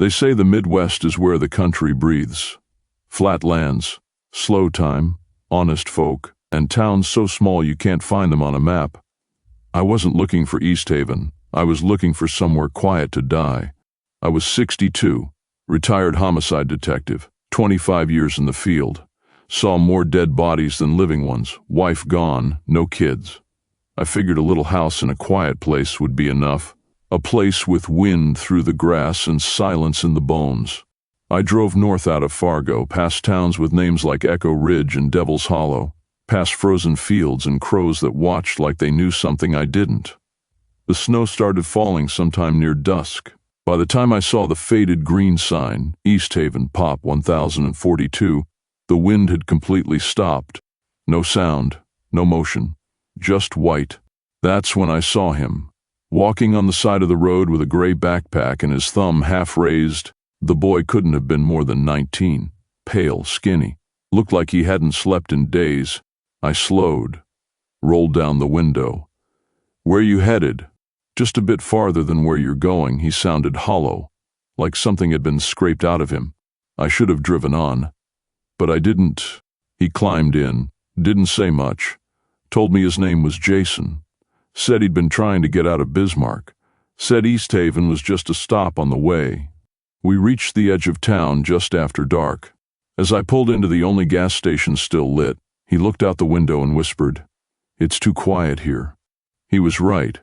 They say the Midwest is where the country breathes. Flat lands, slow time, honest folk, and towns so small you can't find them on a map. I wasn't looking for Easthaven. I was looking for somewhere quiet to die. I was 62, retired homicide detective, 25 years in the field. Saw more dead bodies than living ones, wife gone, no kids. I figured a little house in a quiet place would be enough, a place with wind through the grass and silence in the bones. I drove north out of Fargo, past towns with names like Echo Ridge and Devil's Hollow, past frozen fields and crows that watched like they knew something I didn't. The snow started falling sometime near dusk. By the time I saw the faded green sign, Easthaven Pop 1042, the wind had completely stopped. No sound, no motion, just white. That's when I saw him, walking on the side of the road with a gray backpack and his thumb half raised. The boy couldn't have been more than 19, pale, skinny, looked like he hadn't slept in days. I slowed, rolled down the window. "Where you headed?" "Just a bit farther than where you're going." He sounded hollow, like something had been scraped out of him. I should have driven on, but I didn't. He climbed in, didn't say much, told me his name was Jason, said he'd been trying to get out of Bismarck, said Easthaven was just a stop on the way. We reached the edge of town just after dark. As I pulled into the only gas station still lit, he looked out the window and whispered, "It's too quiet here." He was right.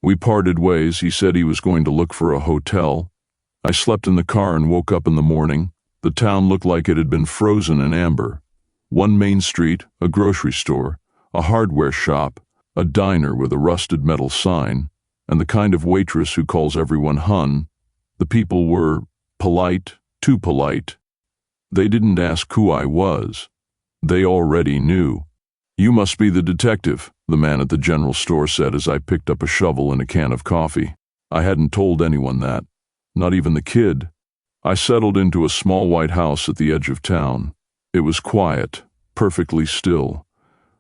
We parted ways. He said he was going to look for a hotel. I slept in the car and woke up in the morning. The town looked like it had been frozen in amber. One main street, a grocery store, a hardware shop, a diner with a rusted metal sign, and the kind of waitress who calls everyone hun. The people were polite, too polite. They didn't ask who I was. They already knew. "You must be the detective," the man at the general store said as I picked up a shovel and a can of coffee. I hadn't told anyone that, not even the kid. I settled into a small white house at the edge of town. It was quiet, perfectly still,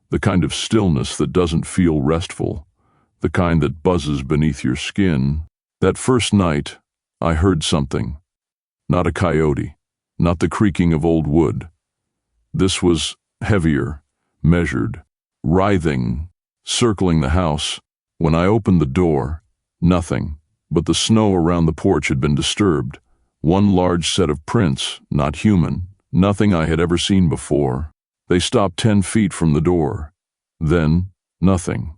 the kind of stillness that doesn't feel restful, the kind that buzzes beneath your skin. That first night, I heard something. Not a coyote, not the creaking of old wood. This was heavier, measured, writhing, circling the house. When I opened the door, nothing, but the snow around the porch had been disturbed. One large set of prints, not human, nothing I had ever seen before. They stopped 10 feet from the door. Then, nothing,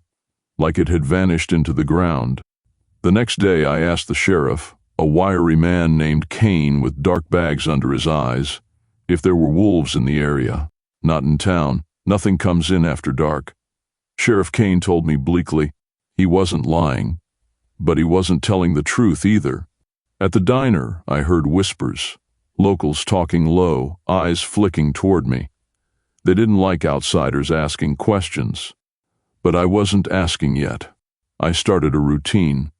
like it had vanished into the ground. The next day I asked the sheriff, a wiry man named Kane with dark bags under his eyes, if there were wolves in the area. "Not in town. Nothing comes in after dark." Sheriff Kane told me bleakly. He wasn't lying, but he wasn't telling the truth either. At the diner, I heard whispers, locals talking low, eyes flicking toward me. They didn't like outsiders asking questions, but I wasn't asking yet. I started a routine.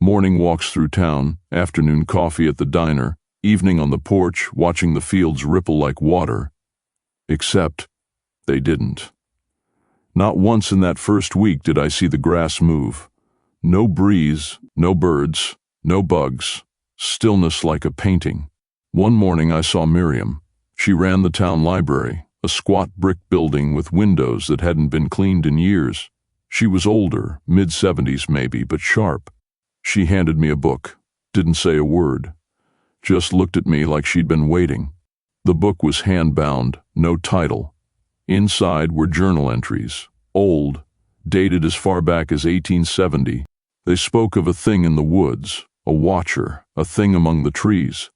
Morning walks through town, afternoon coffee at the diner, evening on the porch, watching the fields ripple like water. Except they didn't. Not once in that first week did I see the grass move. No breeze, no birds, no bugs. Stillness like a painting. One morning I saw Miriam. She ran the town library, a squat brick building with windows that hadn't been cleaned in years. She was older, mid-70s maybe, but sharp. She handed me a book, didn't say a word, just looked at me like she'd been waiting. The book was hand-bound, no title. Inside were journal entries, old, dated as far back as 1870. They spoke of a thing in the woods, a watcher, a thing among the trees.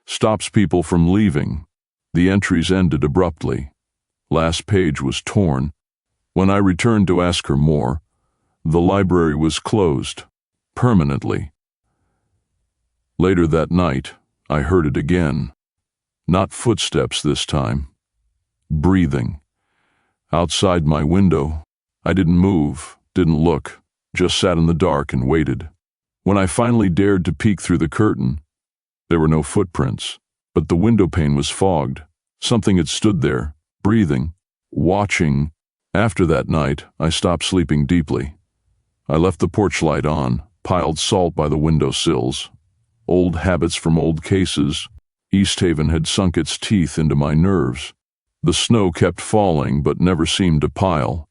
Stops people from leaving. The entries ended abruptly. Last page was torn. When I returned to ask her more, the library was closed, permanently. Later that night, I heard it again. Not footsteps this time. Breathing. Outside my window, I didn't move, didn't look, just sat in the dark and waited. When I finally dared to peek through the curtain, there were no footprints, but the window pane was fogged. Something had stood there, breathing, watching. After that night, I stopped sleeping deeply. I left the porch light on, piled salt by the window sills, old habits from old cases. Easthaven had sunk its teeth into my nerves. The snow kept falling but never seemed to pile.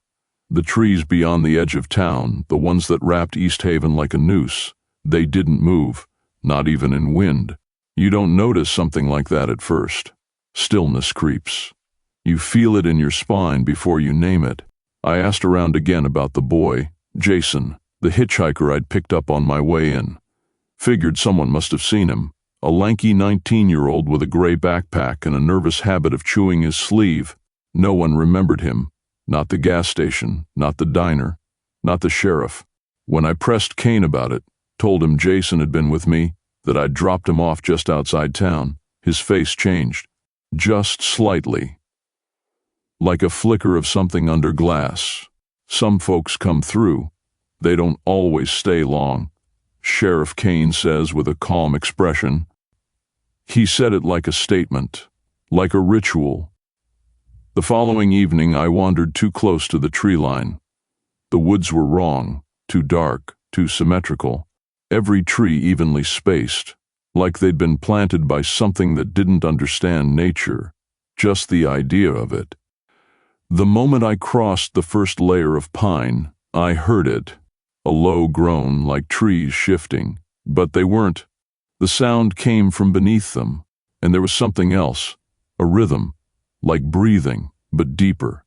The trees beyond the edge of town, the ones that wrapped Easthaven like a noose, they didn't move, not even in wind. You don't notice something like that at first. Stillness creeps. You feel it in your spine before you name it. I asked around again about the boy, Jason, the hitchhiker I'd picked up on my way in. Figured someone must have seen him. A lanky 19-year-old with a gray backpack and a nervous habit of chewing his sleeve. No one remembered him. Not the gas station, not the diner, not the sheriff. When I pressed Kane about it, told him Jason had been with me, that I'd dropped him off just outside town, his face changed. Just slightly. Like a flicker of something under glass. Some folks come through. They don't always stay long, Sheriff Kane says with a calm expression. He said it like a statement, like a ritual. The following evening I wandered too close to the tree line. The woods were wrong, too dark, too symmetrical. Every tree evenly spaced, like they'd been planted by something that didn't understand nature, just the idea of it. The moment I crossed the first layer of pine, I heard it, a low groan like trees shifting, but they weren't. The sound came from beneath them, and there was something else, a rhythm, like breathing, but deeper,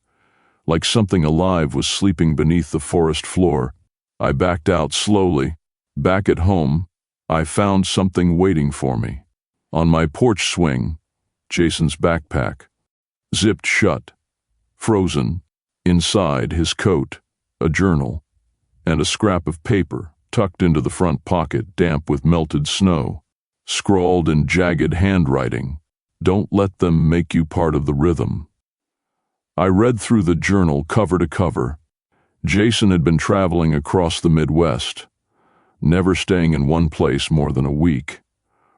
like something alive was sleeping beneath the forest floor. I backed out slowly. Back at home, I found something waiting for me. On my porch swing, Jason's backpack, zipped shut, frozen, inside his coat, a journal, and a scrap of paper tucked into the front pocket, damp with melted snow, scrawled in jagged handwriting, "Don't let them make you part of the rhythm." I read through the journal cover to cover. Jason had been traveling across the Midwest, never staying in one place more than a week,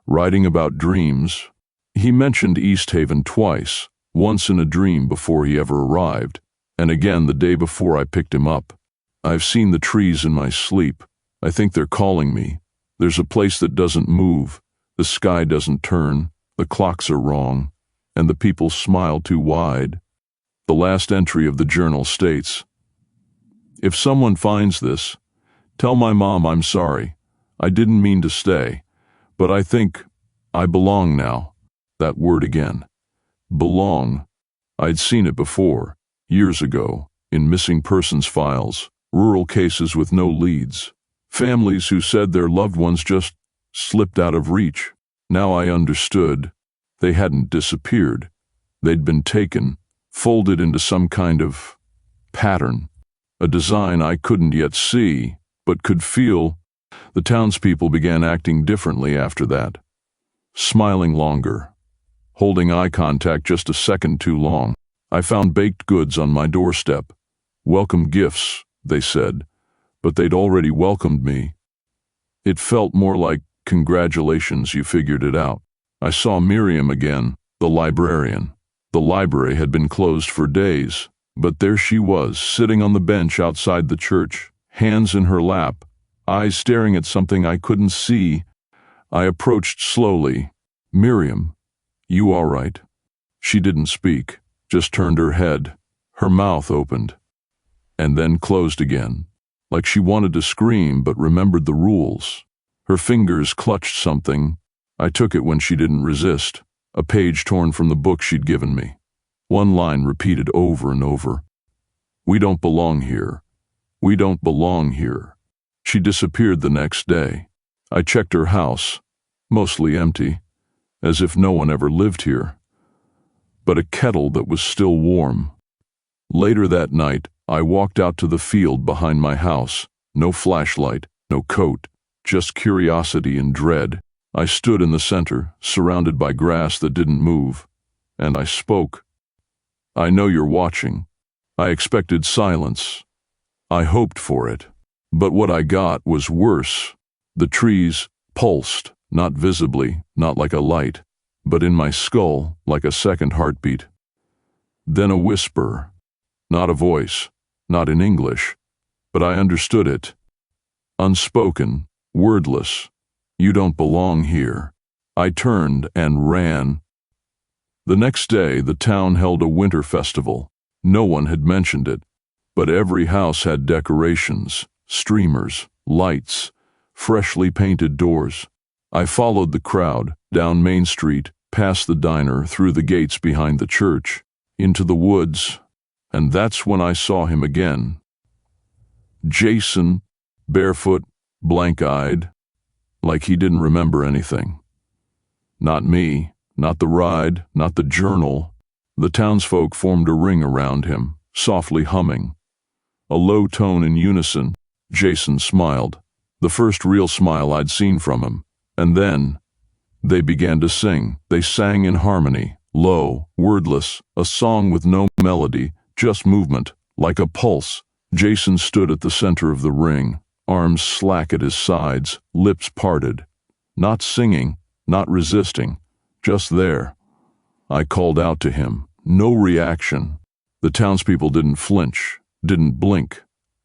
writing about dreams. He mentioned Easthaven twice, once in a dream before he ever arrived, and again the day before I picked him up. I've seen the trees in my sleep. I think they're calling me. There's a place that doesn't move, the sky doesn't turn, the clocks are wrong, and the people smile too wide. The last entry of the journal states, "If someone finds this, tell my mom I'm sorry. I didn't mean to stay, but I think I belong now." That word again. Belong. I'd seen it before, years ago, in missing persons files, rural cases with no leads, families who said their loved ones just slipped out of reach. Now I understood. They hadn't disappeared. They'd been taken, folded into some kind of pattern, a design I couldn't yet see, but could feel. The townspeople began acting differently after that, smiling longer, holding eye contact just a second too long. I found baked goods on my doorstep. "Welcome gifts," they said, but they'd already welcomed me. It felt more like, "Congratulations, you figured it out." I saw Miriam again, the librarian. The library had been closed for days, but there she was, sitting on the bench outside the church, hands in her lap, eyes staring at something I couldn't see. I approached slowly. "Miriam, you all right?" She didn't speak, just turned her head. Her mouth opened, and then closed again, like she wanted to scream but remembered the rules. Her fingers clutched something. I took it when she didn't resist, a page torn from the book she'd given me. One line repeated over and over. "We don't belong here. We don't belong here." She disappeared the next day. I checked her house, mostly empty, as if no one ever lived here, but a kettle that was still warm. Later that night, I walked out to the field behind my house. No flashlight, no coat, just curiosity and dread. I stood in the center, surrounded by grass that didn't move, and I spoke. "I know you're watching." I expected silence. I hoped for it. But what I got was worse. The trees pulsed, not visibly, not like a light, but in my skull, like a second heartbeat. Then a whisper. Not a voice, not in English, but I understood it. Unspoken, wordless, You don't belong here." I turned and ran. The next day, the town held a winter festival. No one had mentioned it, but every house had decorations, streamers, lights, freshly painted doors. I followed the crowd, down Main Street, past the diner, through the gates behind the church, into the woods, and that's when I saw him again. Jason, barefoot, blank-eyed, like he didn't remember anything. Not me, not the ride, not the journal. The townsfolk formed a ring around him, softly humming. A low tone in unison. Jason smiled, the first real smile I'd seen from him, and then they began to sing. They sang in harmony, low, wordless, a song with no melody, just movement, like a pulse. Jason stood at the center of the ring, arms slack at his sides, lips parted. Not singing, not resisting, just there. I called out to him. No reaction. The townspeople didn't flinch, didn't blink.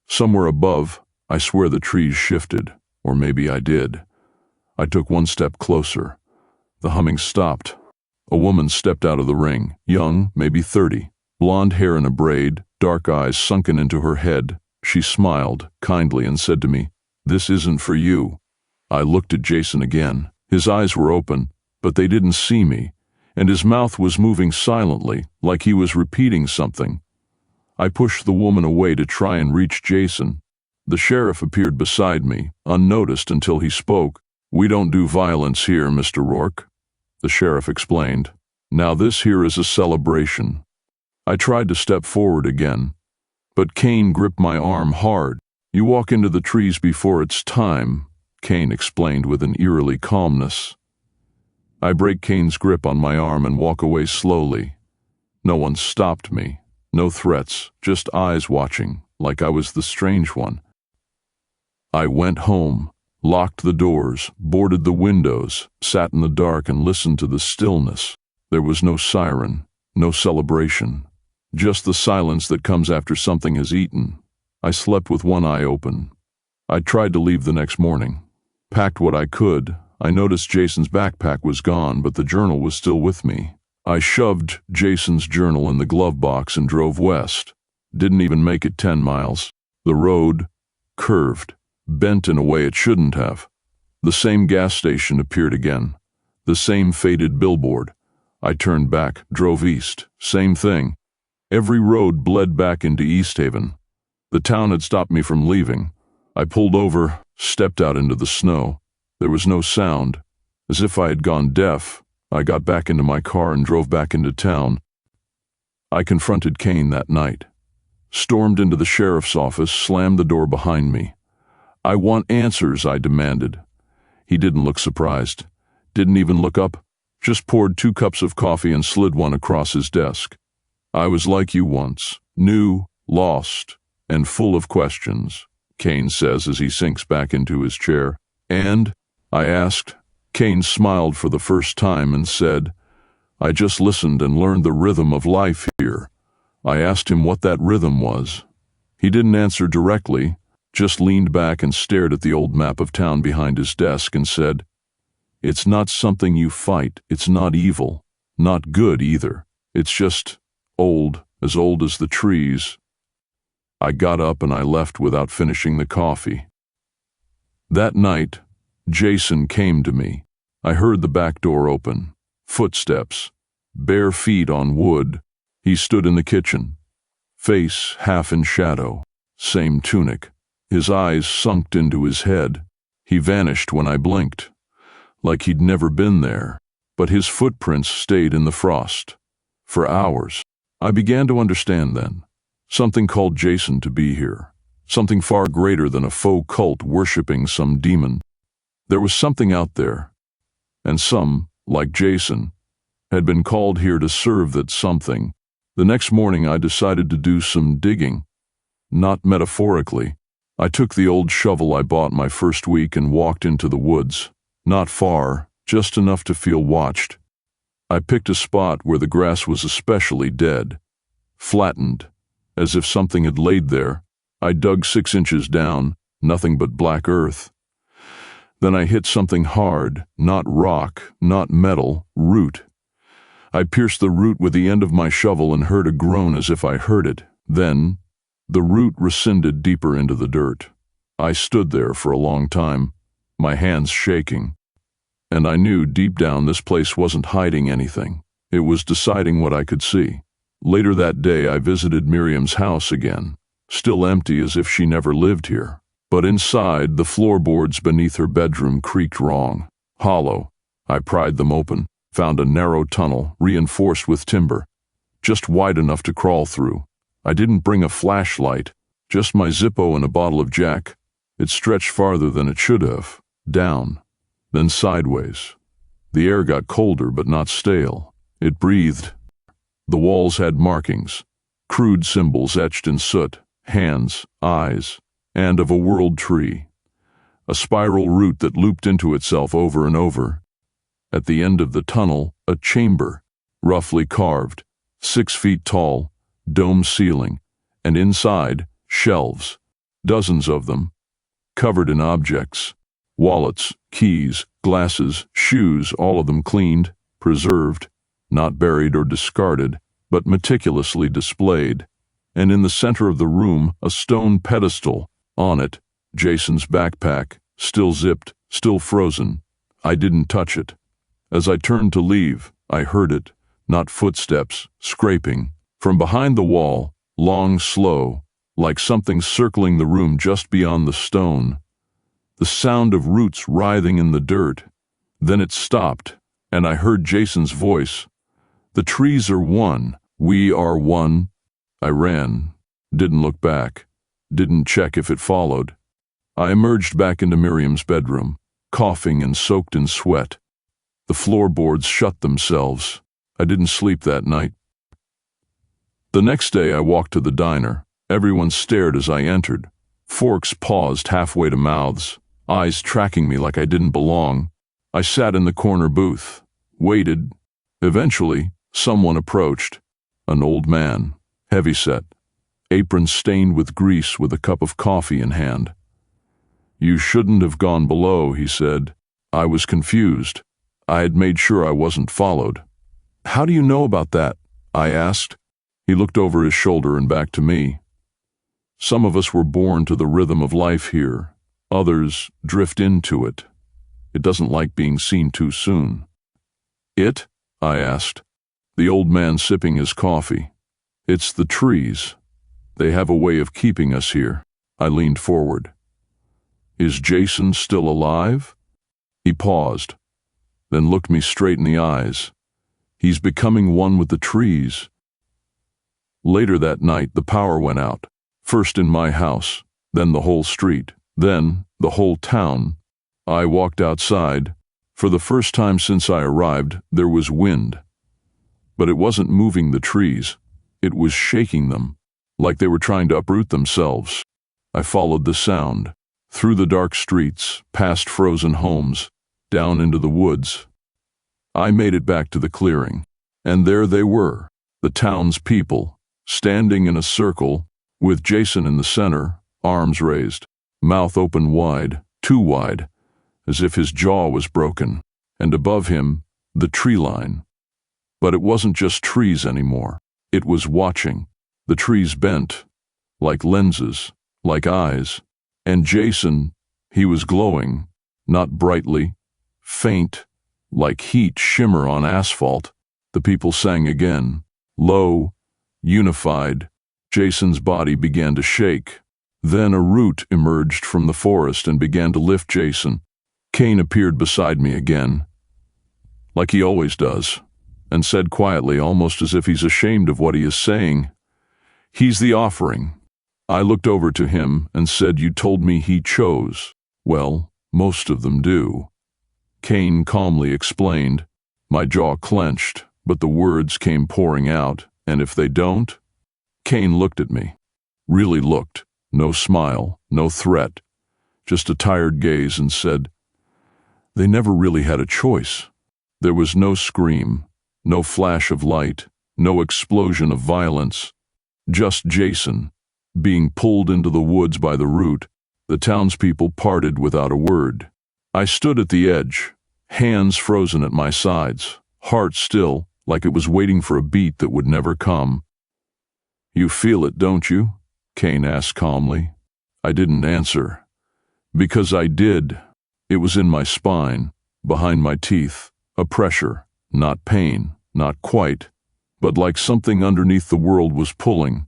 Somewhere above, I swear the trees shifted, or maybe I did. I took one step closer. The humming stopped. A woman stepped out of the ring, young, maybe 30, blonde hair in a braid, dark eyes sunken into her head. She smiled kindly and said to me, "This isn't for you." I looked at Jason again. His eyes were open, but they didn't see me, and his mouth was moving silently, like he was repeating something. I pushed the woman away to try and reach Jason. The sheriff appeared beside me, unnoticed until he spoke. "We don't do violence here, Mr. Rourke," the sheriff explained. "Now this here is a celebration." I tried to step forward again, but Kane gripped my arm hard. "You walk into the trees before it's time," Kane explained with an eerily calmness. I break Kane's grip on my arm and walk away slowly. No one stopped me, no threats, just eyes watching, like I was the strange one. I went home, locked the doors, boarded the windows, sat in the dark and listened to the stillness. There was no siren, no celebration, just the silence that comes after something has eaten. I slept with one eye open. I tried to leave the next morning. Packed what I could. I noticed Jason's backpack was gone, but the journal was still with me. I shoved Jason's journal in the glove box and drove west. Didn't even make it 10 miles. The road curved, bent in a way it shouldn't have. The same gas station appeared again. The same faded billboard. I turned back, drove east. Same thing. Every road bled back into Easthaven. The town had stopped me from leaving. I pulled over, stepped out into the snow. There was no sound. As if I had gone deaf, I got back into my car and drove back into town. I confronted Kane that night. Stormed into the sheriff's office, slammed the door behind me. "I want answers," I demanded. He didn't look surprised. Didn't even look up. Just poured 2 cups of coffee and slid one across his desk. "I was like you once, new, lost, and full of questions," Kane says as he sinks back into his chair. "And?" I asked. Kane smiled for the first time and said, "I just listened and learned the rhythm of life here." I asked him what that rhythm was. He didn't answer directly, just leaned back and stared at the old map of town behind his desk and said, "It's not something you fight. It's not evil. Not good either. It's just old as the trees." I got up and I left without finishing the coffee. That night, Jason came to me. I heard the back door open. Footsteps. Bare feet on wood. He stood in the kitchen. Face half in shadow. Same tunic. His eyes sunk into his head. He vanished when I blinked. Like he'd never been there. But his footprints stayed in the frost. For hours. I began to understand then. Something called Jason to be here. Something far greater than a faux cult worshipping some demon. There was something out there, and some, like Jason, had been called here to serve that something. The next morning I decided to do some digging. Not metaphorically. I took the old shovel I bought my first week and walked into the woods. Not far, just enough to feel watched. I picked a spot where the grass was especially dead, flattened, as if something had laid there. I dug 6 inches down, nothing but black earth. Then I hit something hard, not rock, not metal, root. I pierced the root with the end of my shovel and heard a groan as if I heard it. Then, the root rescinded deeper into the dirt. I stood there for a long time, my hands shaking. And I knew deep down this place wasn't hiding anything. It was deciding what I could see. Later that day I visited Miriam's house again, still empty as if she never lived here. But inside, the floorboards beneath her bedroom creaked wrong, hollow. I pried them open, found a narrow tunnel, reinforced with timber, just wide enough to crawl through. I didn't bring a flashlight, just my Zippo and a bottle of Jack. It stretched farther than it should have, down, then sideways. The air got colder but not stale. It breathed. The walls had markings, crude symbols etched in soot, hands, eyes, and of a world tree. A spiral root that looped into itself over and over. At the end of the tunnel, a chamber, roughly carved, 6 feet tall, dome ceiling, and inside, shelves, dozens of them, covered in objects, wallets, keys, glasses, shoes, all of them cleaned, preserved, not buried or discarded, but meticulously displayed. And in the center of the room, a stone pedestal. On it, Jason's backpack, still zipped, still frozen. I didn't touch it. As I turned to leave, I heard it, not footsteps, scraping. From behind the wall, long, slow, like something circling the room just beyond the stone. The sound of roots writhing in the dirt. Then it stopped, and I heard Jason's voice. "The trees are one. We are one." I ran, didn't look back, didn't check if it followed. I emerged back into Miriam's bedroom, coughing and soaked in sweat. The floorboards shut themselves. I didn't sleep that night. The next day I walked to the diner. Everyone stared as I entered. Forks paused halfway to mouths, eyes tracking me like I didn't belong. I sat in the corner booth, waited. Eventually, someone approached. An old man, heavyset, apron stained with grease with a cup of coffee in hand. "You shouldn't have gone below," he said. I was confused. I had made sure I wasn't followed. "How do you know about that?" I asked. He looked over his shoulder and back to me. "Some of us were born to the rhythm of life here. Others drift into it. It doesn't like being seen too soon." "It?" I asked. The old man sipping his coffee. "It's the trees. They have a way of keeping us here." I leaned forward. "Is Jason still alive?" He paused, then looked me straight in the eyes. "He's becoming one with the trees." Later that night, the power went out. First in my house, then the whole street, then the whole town. I walked outside. For the first time since I arrived, there was wind. But it wasn't moving the trees. It was shaking them, like they were trying to uproot themselves. I followed the sound, through the dark streets, past frozen homes, down into the woods. I made it back to the clearing, and there they were, the townspeople, standing in a circle, with Jason in the center, arms raised, mouth open wide, too wide, as if his jaw was broken, and above him, the tree line. But it wasn't just trees anymore. It was watching. The trees bent, like lenses, like eyes. And Jason, he was glowing, not brightly, faint, like heat shimmer on asphalt. The people sang again, low, unified. Jason's body began to shake. Then a root emerged from the forest and began to lift Jason. Cain appeared beside me again, like he always does, and said quietly, almost as if he's ashamed of what he is saying, "He's the offering." I looked over to him and said, "You told me he chose." "Well, most of them do." Cain calmly explained. My jaw clenched, but the words came pouring out, "And if they don't?" Cain looked at me. Really looked. No smile, no threat, just a tired gaze, and said, "They never really had a choice." There was no scream, no flash of light, no explosion of violence. Just Jason, being pulled into the woods by the root. The townspeople parted without a word. I stood at the edge, hands frozen at my sides, heart still, like it was waiting for a beat that would never come. "You feel it, don't you?" Kane asked calmly. I didn't answer. Because I did. It was in my spine, behind my teeth, a pressure, not pain, not quite, but like something underneath the world was pulling.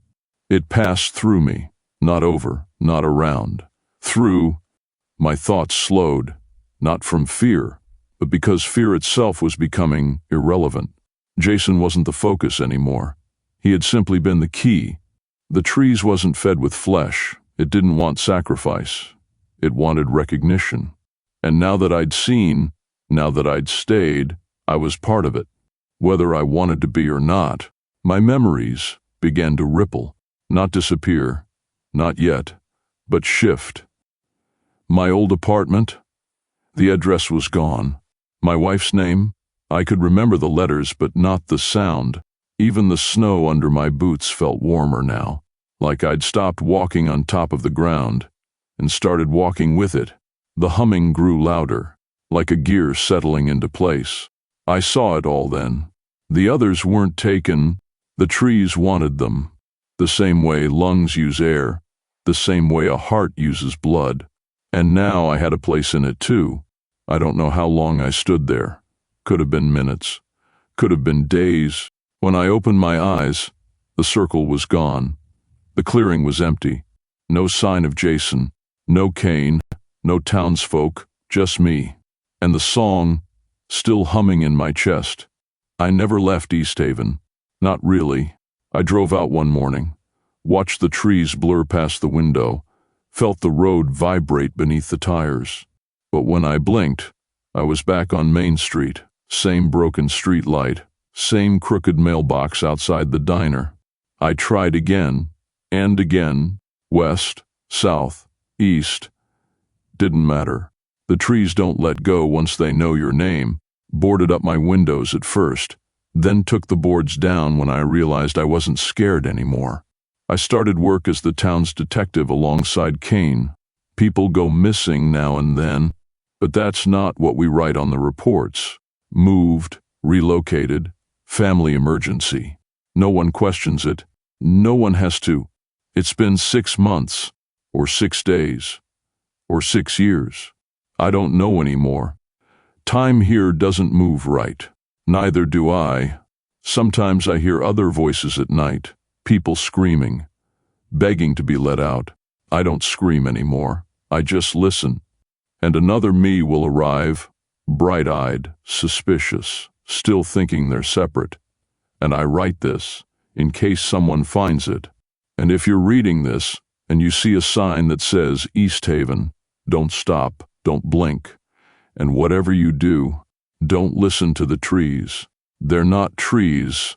It passed through me, not over, not around. Through. My thoughts slowed, not from fear, but because fear itself was becoming irrelevant. Jason wasn't the focus anymore. He had simply been the key. The trees wasn't fed with flesh. It didn't want sacrifice. It wanted recognition. And now that I'd seen, now that I'd stayed, I was part of it. Whether I wanted to be or not, my memories began to ripple, not disappear, not yet, but shift. My old apartment, the address was gone. My wife's name, I could remember the letters but not the sound. Even the snow under my boots felt warmer now, like I'd stopped walking on top of the ground and started walking with it. The humming grew louder, like a gear settling into place. I saw it all then. The others weren't taken. The trees wanted them. The same way lungs use air, the same way a heart uses blood. And now I had a place in it too. I don't know how long I stood there. Could have been minutes. Could have been days. When I opened my eyes, the circle was gone. The clearing was empty. No sign of Jason. No Kane. No townsfolk. Just me. And the song, still humming in my chest. I never left Easthaven. Not really. I drove out one morning, watched the trees blur past the window, felt the road vibrate beneath the tires. But when I blinked, I was back on Main Street, same broken street light, same crooked mailbox outside the diner. I tried again, and again, west, south, east. Didn't matter. The trees don't let go once they know your name. Boarded up my windows at first, then took the boards down when I realized I wasn't scared anymore. I started work as the town's detective alongside Kane. People go missing now and then, but that's not what we write on the reports. Moved, relocated, family emergency. No one questions it. No one has to. It's been 6 months, or 6 days, or 6 years. I don't know anymore. Time here doesn't move right. Neither do I. Sometimes I hear other voices at night, people screaming, begging to be let out. I don't scream anymore. I just listen. And another me will arrive, bright-eyed, suspicious, still thinking they're separate. And I write this in case someone finds it. And if you're reading this and you see a sign that says Easthaven, don't stop, don't blink. And whatever you do, don't listen to the trees. They're not trees.